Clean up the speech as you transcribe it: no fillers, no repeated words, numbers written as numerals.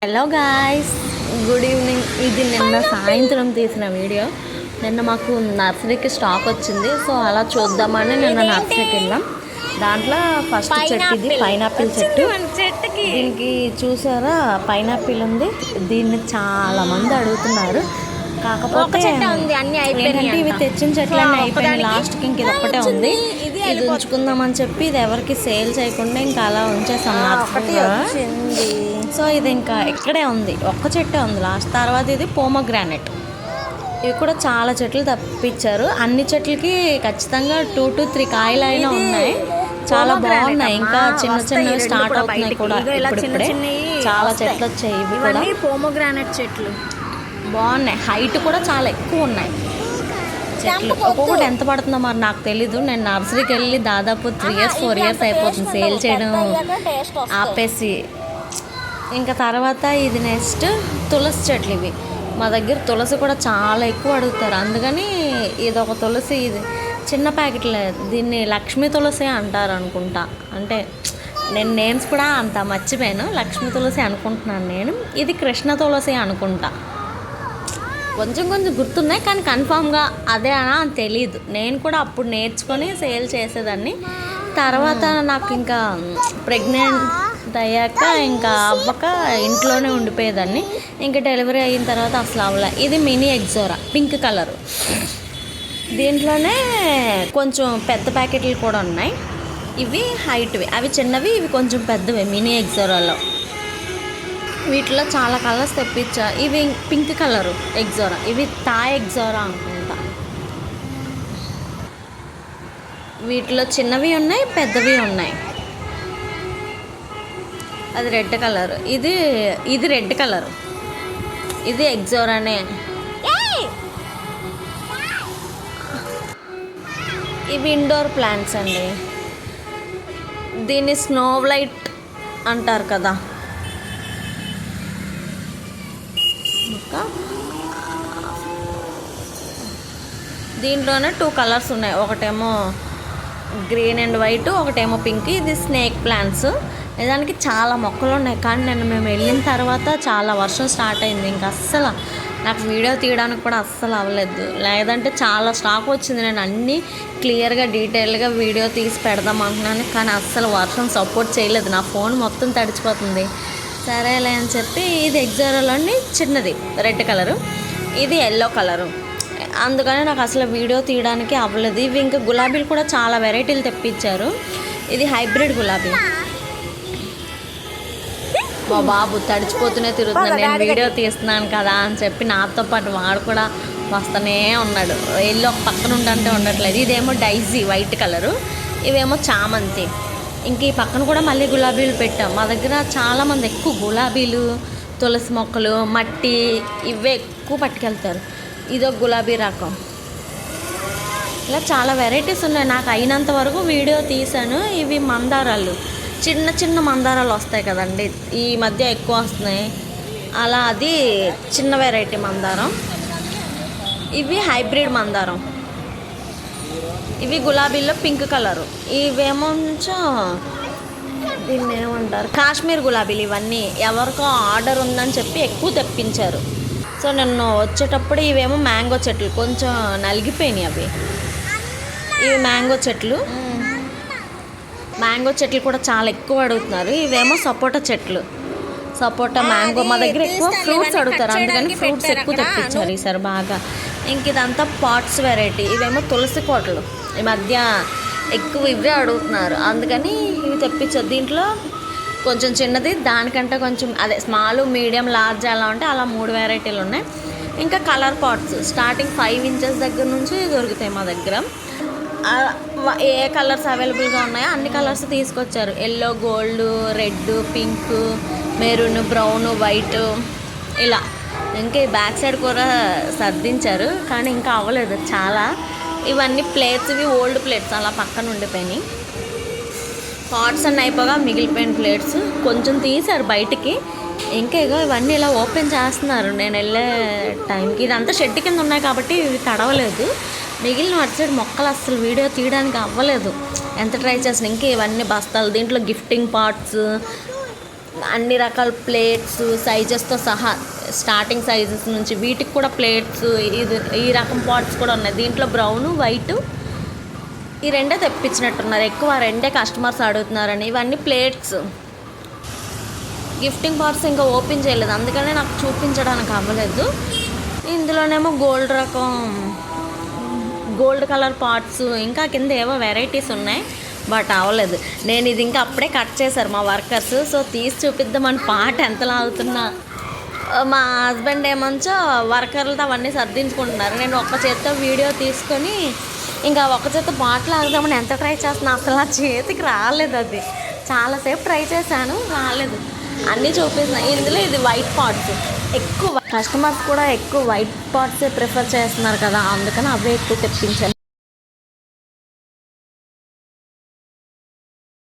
Hello guys, good evening. ఇది నిన్న సాయంత్రం తీసిన వీడియో. నిన్న మాకు నర్సరీకి స్టాక్ వచ్చింది, సో అలా చూద్దామని నిన్న నర్సరీకి వెళ్ళాం. దాంట్లో ఫస్ట్ చెట్టు ఇది పైనాపిల్ చెట్టు. దీనికి చూసారా పైనాపిల్ ఉంది. దీన్ని చాలా మంది అడుగుతున్నారు. కాకపోతే ఏంటంటే ఇవి తెచ్చిన చెట్లన్నీ అయిపోయినాయి. లాస్ట్కి ఇంక ఇది ఒక్కటే ఉంది. ఇది ఉంచుకుందామని చెప్పి ఇది ఎవరికి సేల్ చేయకుండా ఇంకా అలా ఉంచేసాం నర్సరీలో. సో ఇది ఇంకా ఇక్కడే ఉంది, ఒక్క చెట్టే ఉంది లాస్ట్. తర్వాత ఇది పోమోగ్రానైట్. ఇవి కూడా చాలా చెట్లు తప్పించారు. అన్ని చెట్లకి ఖచ్చితంగా 2 to 3 కాయలు అయినా ఉన్నాయి. చాలా బాగున్నాయి. ఇంకా చిన్న చిన్నవి స్టార్ట్ అవుతున్నాయి కూడా ఇప్పుడిప్పుడే. చాలా చెట్లు వచ్చాయి. ఇవి కూడా పోమోగ్రానైట్ చెట్లు బాగున్నాయి. హైట్ కూడా చాలా ఎక్కువ ఉన్నాయి చెట్లు. ఒక్కొక్కటి ఎంత పడుతుందో మరి నాకు తెలీదు. నేను నర్సరీకి వెళ్ళి దాదాపు 3 years 4 years అయిపోతుంది సేల్ చేయడం ఆపేసి. ఇంకా తర్వాత ఇది నెక్స్ట్ తులసి చెట్లు. ఇవి మా దగ్గర తులసి కూడా చాలా ఎక్కువ అడుగుతారు. అందుకని ఇది ఒక తులసి, ఇది చిన్న ప్యాకెట్లే. దీన్ని లక్ష్మీ తులసి అంటారు అనుకుంటా. అంటే నేను నేమ్స్ కూడా అంత మర్చిపోయాను. లక్ష్మీ తులసి అనుకుంటున్నాను నేను. ఇది కృష్ణ తులసి అనుకుంటా. కొంచెం కొంచెం గుర్తున్నాయి కానీ కన్ఫామ్గా అదే అని తెలియదు. నేను కూడా అప్పుడు నేర్చుకొని సేల్ చేసేదాన్ని. తర్వాత నాకు ఇంకా ప్రెగ్నెంట్ అయ్యాక ఇంకా అవ్వక ఇంట్లోనే ఉండిపోయేదాన్ని. ఇంకా డెలివరీ అయిన తర్వాత అసలు అవ్వలే. ఇది మినీ ఎగ్జోరా, పింక్ కలరు. దీంట్లోనే కొంచెం పెద్ద ప్యాకెట్లు కూడా ఉన్నాయి. ఇవి హైట్వి, అవి చిన్నవి, ఇవి కొంచెం పెద్దవి మినీ ఎగ్జోరాలో. వీటిలో చాలా కలర్స్ తెప్పించా. ఇవి పింక్ కలరు ఎగ్జోరా, ఇవి థాయ్ ఎగ్జోరా అనుకుంటా. వీటిలో చిన్నవి ఉన్నాయి, పెద్దవి ఉన్నాయి. అది రెడ్ కలర్, ఇది రెడ్ కలరు. ఇది ఎగ్జోరానే. ఇవి ఇండోర్ ప్లాంట్స్ అండి. దీన్ని స్నో లైట్ అంటారు కదా. దీంట్లోనే 2 కలర్స్ ఉన్నాయి. ఒకటేమో గ్రీన్ అండ్ వైట్, ఒకటేమో పింక్. ఇది స్నేక్ ప్లాంట్స్. నిజానికి చాలా మొక్కలు ఉన్నాయి కానీ మేము వెళ్ళిన తర్వాత చాలా వర్షం స్టార్ట్ అయింది. ఇంకా అస్సలు నాకు వీడియో తీయడానికి కూడా అస్సలు అవ్వలేదు. లేదంటే చాలా స్టాక్ వచ్చింది. నేను అన్నీ క్లియర్గా డీటెయిల్గా వీడియో తీసి పెడదాం అనుకున్నాను కానీ అస్సలు వర్షం సపోర్ట్ చేయలేదు. నా ఫోన్ మొత్తం తడిచిపోతుంది. సరేలే అని చెప్పి ఇది ఎగ్జారోలోని చిన్నది రెడ్ కలరు, ఇది ఎల్లో కలరు. అందుకని నాకు అసలు వీడియో తీయడానికి అవ్వలేదు. ఇవి ఇంకా గులాబీలు కూడా చాలా వెరైటీలు తెప్పించారు. ఇది హైబ్రిడ్ గులాబీ. మా బాబు తడిచిపోతూనే తిరుగుతున్నాడు. నేను వీడియో తీస్తున్నాను కదా అని చెప్పి నాతో పాటు వాడు కూడా వస్తూనే ఉన్నాడు. ఎల్లో ఒక పక్కన ఉండంటే ఉండట్లేదు. ఇదేమో డైజీ వైట్ కలరు, ఇవేమో చామంతి. ఇంక ఈ పక్కన కూడా మళ్ళీ గులాబీలు పెట్టాం. మా దగ్గర చాలామంది ఎక్కువ గులాబీలు, తులసి మొక్కలు, మట్టి ఇవే ఎక్కువ పట్టుకెళ్తారు. ఇదొక గులాబీ రకం. ఇలా చాలా వెరైటీస్ ఉన్నాయి. నాకు అయినంత వరకు వీడియో తీసాను. ఇవి మందారాలు, చిన్న చిన్న మందారాలు వస్తాయి కదండి, ఈ మధ్య ఎక్కువ వస్తున్నాయి. అలా అది చిన్న వెరైటీ మందారం. ఇవి హైబ్రిడ్ మందారం. ఇవి గులాబీల్లో పింక్ కలరు. ఇవేమో దీన్ని ఏమంటారు, కాశ్మీర్ గులాబీలు. ఇవన్నీ ఎవరికో ఆర్డర్ ఉందని చెప్పి ఎక్కువ తెప్పించారు. సో నేను వచ్చేటప్పుడు ఇవేమో మ్యాంగో చెట్లు, కొంచెం నలిగిపోయినాయి అవి. ఇవి మ్యాంగో చెట్లు. మ్యాంగో చెట్లు కూడా చాలా ఎక్కువ అడుగుతున్నారు. ఇవేమో సపోటా చెట్లు, సపోటా, మ్యాంగో. మా దగ్గర ఎక్కువ ఫ్రూట్స్ అడుగుతారు, అందుకని ఫ్రూట్స్ ఎక్కువ తెప్పించారు ఈసారి బాగా. ఇంక ఇదంతా పాట్స్ వెరైటీ. ఇవేమో తులసి కోటలు. ఈ మధ్య ఎక్కువ ఇవే అడుగుతున్నారు, అందుకని ఇవి తెప్పించారు. దీంట్లో కొంచెం చిన్నది, దానికంటే కొంచెం అదే స్మాల్, మీడియం, లార్జ్ అలా ఉంటే అలా 3 వెరైటీలు ఉన్నాయి. ఇంకా కలర్ పాట్స్ స్టార్టింగ్ 5 inches దగ్గర నుంచి దొరుకుతాయి మా దగ్గర. ఏ కలర్స్ అవైలబుల్గా ఉన్నాయో అన్ని కలర్స్ తీసుకొచ్చారు. Yellow, gold, red, pink, maroon, brown, white ఇలా. ఇంకా ఈ బ్యాక్ సైడ్ కూడా సర్దించారు కానీ ఇంకా అవ్వలేదు చాలా. ఇవన్నీ ప్లేట్స్, ఇవి ఓల్డ్ ప్లేట్స్ అలా పక్కన ఉండిపోయినాయి. పాట్స్ అన్నీ అయిపోగా మిగిలిపోయిన ప్లేట్స్ కొంచెం తీశారు బయటికి. ఇంకా ఇవన్నీ ఇలా ఓపెన్ చేస్తున్నారు నేను వెళ్ళే టైంకి. ఇదంతా షెడ్ కింద ఉన్నాయి కాబట్టి ఇవి తడవలేదు. మిగిలిన అటు సైడ్ మొక్కలు అస్సలు వీడియో తీయడానికి అవ్వలేదు ఎంత ట్రై చేసిన. ఇంకా ఇవన్నీ బస్తాలు. దీంట్లో గిఫ్టింగ్ పాట్స్, అన్ని రకాల ప్లేట్స్ సైజెస్తో సహా, స్టార్టింగ్ సైజెస్ నుంచి వీటికి కూడా ప్లేట్స్, ఈ రకం పాట్స్ కూడా ఉన్నాయి. దీంట్లో బ్రౌను వైటు ఈ రెండే తెప్పించినట్టున్నారు, ఎక్కువ రెండే కస్టమర్స్ అడుగుతున్నారని. ఇవన్నీ ప్లేట్స్, గిఫ్టింగ్ పాట్స్ ఇంకా ఓపెన్ చేయలేదు, అందుకనే నాకు చూపించడానికి అవ్వలేదు. ఇందులోనేమో గోల్డ్ రకం, గోల్డ్ కలర్ పాట్స్, ఇంకా కింద ఏవో వెరైటీస్ ఉన్నాయి, బట్ అవ్వలేదు. నేను ఇది ఇంకా అప్పుడే కట్ చేశారు మా వర్కర్స్. సో తీసి చూపిద్దామని పాట ఎంత లాగుతున్నా, మా హస్బెండ్ ఏమంచో వర్కర్లతో అవన్నీ సర్దించుకుంటున్నారు. నేను ఒక్క చేత్తో వీడియో తీసుకొని ఇంకా ఒక చేత్తో పాటలు ఆగుదామని ఎంత ట్రై చేస్తున్నా, అసలు నా చేతికి రాలేదు. అది చాలాసేపు ట్రై చేశాను, రాలేదు. అన్నీ చూపిస్తున్నాయి. ఇందులో ఇది వైట్ పాట్స్, ఎక్కువ కస్టమర్స్ కూడా ఎక్కువ వైట్ పాట్సే ప్రిఫర్ చేస్తున్నారు కదా, అందుకని అవే ఎక్కువ తెప్పించాను.